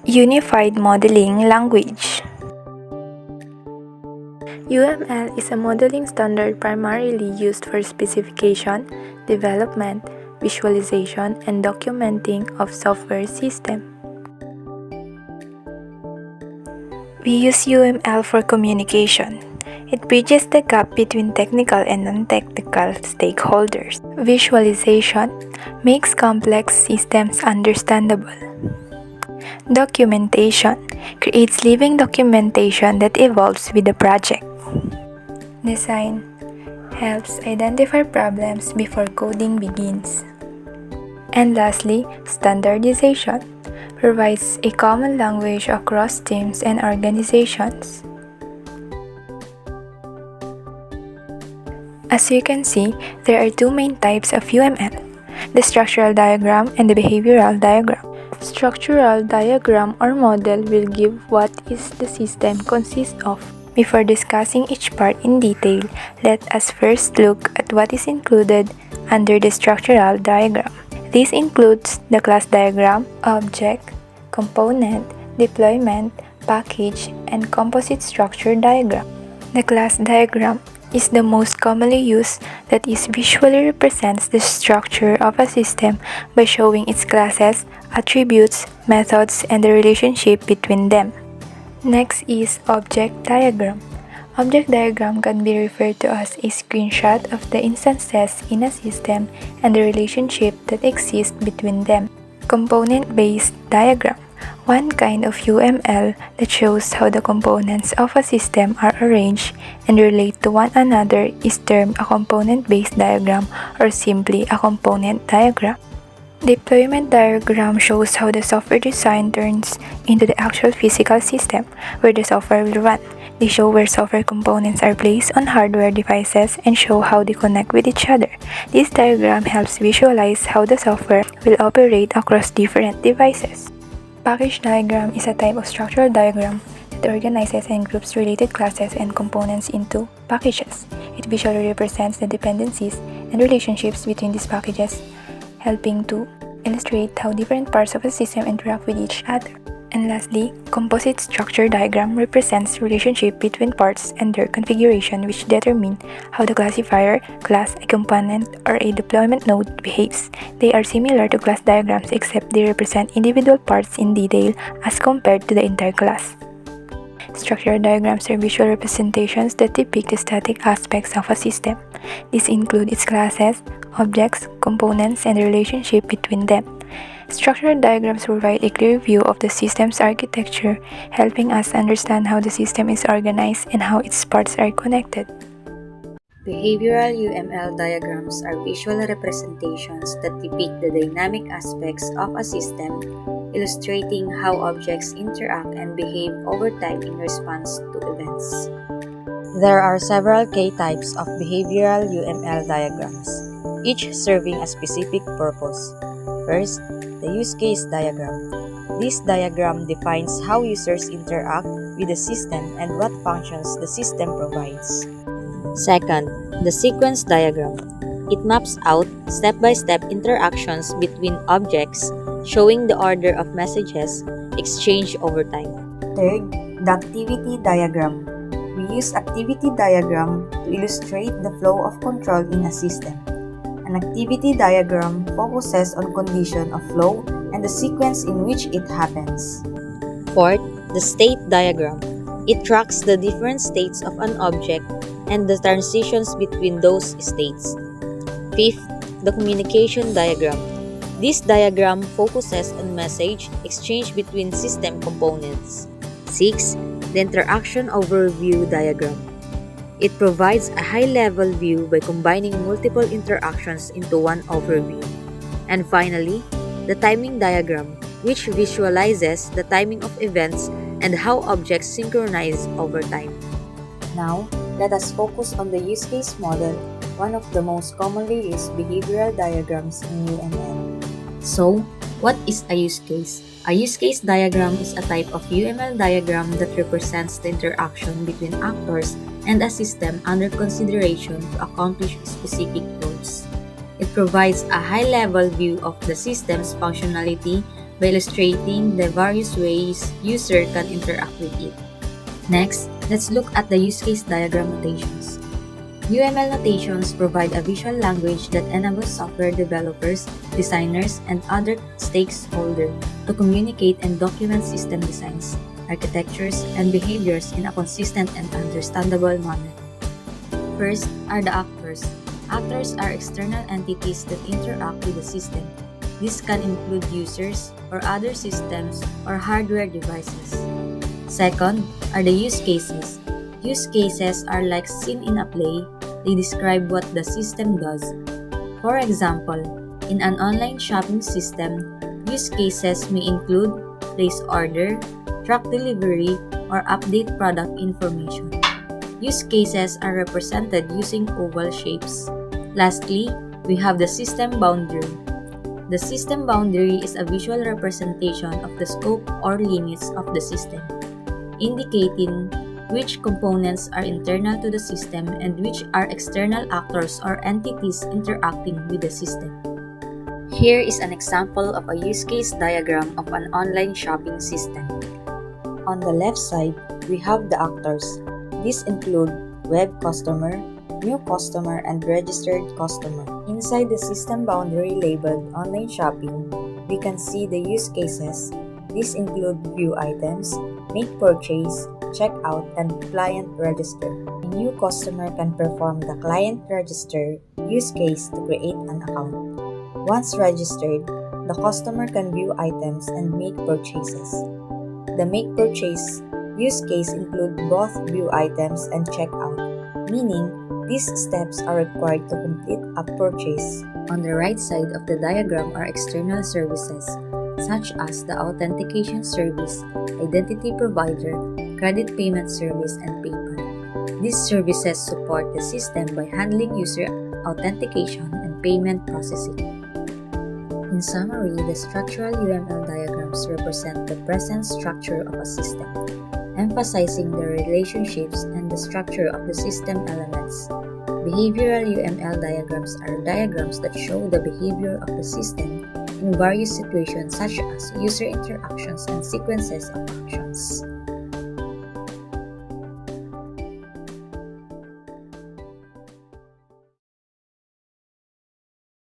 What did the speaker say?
Unified Modeling Language. UML is a modeling standard primarily used for specification, development, visualization, and documenting of software systems. We use UML for communication. It bridges the gap between technical and non-technical stakeholders. Visualization makes complex systems understandable. Documentation creates living documentation that evolves with the project. Design helps identify problems before coding begins. And lastly, standardization provides a common language across teams and organizations. As you can see, there are two main types of UML, the structural diagram and the behavioral diagram. Structural diagram or model will give what is the system consists of. Before discussing each part in detail, let us first look at what is included under the structural diagram. This includes the class diagram, object, component, deployment, package, and composite structure diagram. The class diagram is the most commonly used, that is visually represents the structure of a system by showing its classes, attributes, methods, and the relationship between them. Next is object diagram. Object diagram can be referred to as a screenshot of the instances in a system and the relationship that exists between them. Component-based diagram. One kind of UML that shows how the components of a system are arranged and relate to one another is termed a component-based diagram or simply a component diagram. Deployment diagram shows how the software design turns into the actual physical system where the software will run. They show where software components are placed on hardware devices and show how they connect with each other. This diagram helps visualize how the software will operate across different devices. Package diagram is a type of structural diagram that organizes and groups related classes and components into packages. It visually represents the dependencies and relationships between these packages, helping to illustrate how different parts of a system interact with each other. And lastly, composite structure diagram represents relationship between parts and their configuration, which determine how the classifier, class, a component, or a deployment node behaves. They are similar to class diagrams except they represent individual parts in detail as compared to the entire class. Structural diagrams are visual representations that depict the static aspects of a system. These include its classes, objects, components, and the relationship between them. Structural diagrams provide a clear view of the system's architecture, helping us understand how the system is organized and how its parts are connected. Behavioral UML diagrams are visual representations that depict the dynamic aspects of a system, illustrating how objects interact and behave over time in response to events. There are several key types of behavioral UML diagrams, each serving a specific purpose. First, the use case diagram. This diagram defines how users interact with the system and what functions the system provides. Second, the sequence diagram. It maps out step-by-step interactions between objects, showing the order of messages exchanged over time. Third, the activity diagram. We use activity diagram to illustrate the flow of control in a system. An activity diagram focuses on condition of flow and the sequence in which it happens. Fourth, the state diagram. It tracks the different states of an object and the transitions between those states. Fifth, the communication diagram. This diagram focuses on message exchange between system components. Sixth, the interaction overview diagram. It provides a high-level view by combining multiple interactions into one overview. And finally, the timing diagram, which visualizes the timing of events and how objects synchronize over time. Now, let us focus on the use case model, one of the most commonly used behavioral diagrams in UML. So, what is a use case? A use case diagram is a type of UML diagram that represents the interaction between actors and a system under consideration to accomplish specific goals. It provides a high-level view of the system's functionality by illustrating the various ways user can interact with it. Next, let's look at the use case diagram notations. UML notations provide a visual language that enables software developers, designers, and other stakeholders to communicate and document system designs, architectures, and behaviors in a consistent and understandable manner. First are the actors. Actors are external entities that interact with the system. This can include users or other systems or hardware devices. Second are the use cases. Use cases are like scene in a play. They describe what the system does. For example, in an online shopping system, use cases may include place order, track delivery, or update product information. Use cases are represented using oval shapes. Lastly, we have the system boundary. The system boundary is a visual representation of the scope or limits of the system, indicating which components are internal to the system and which are external actors or entities interacting with the system. Here is an example of a use case diagram of an online shopping system. On the left side, we have the actors. These include web customer, new customer, and registered customer. Inside the system boundary labeled online shopping, we can see the use cases. These include view items, make purchase, check out, and client register. A new customer can perform the client register use case to create an account. Once registered, the customer can view items and make purchases. The make purchase use case include both view items and check out, meaning these steps are required to complete a purchase. On the right side of the diagram are external services, such as the authentication service, identity provider, credit payment service, and PayPal. These services support the system by handling user authentication and payment processing. In summary, the structural UML diagrams represent the present structure of a system, emphasizing the relationships and the structure of the system elements. Behavioral UML diagrams are diagrams that show the behavior of the system in various situations such as user interactions and sequences of actions.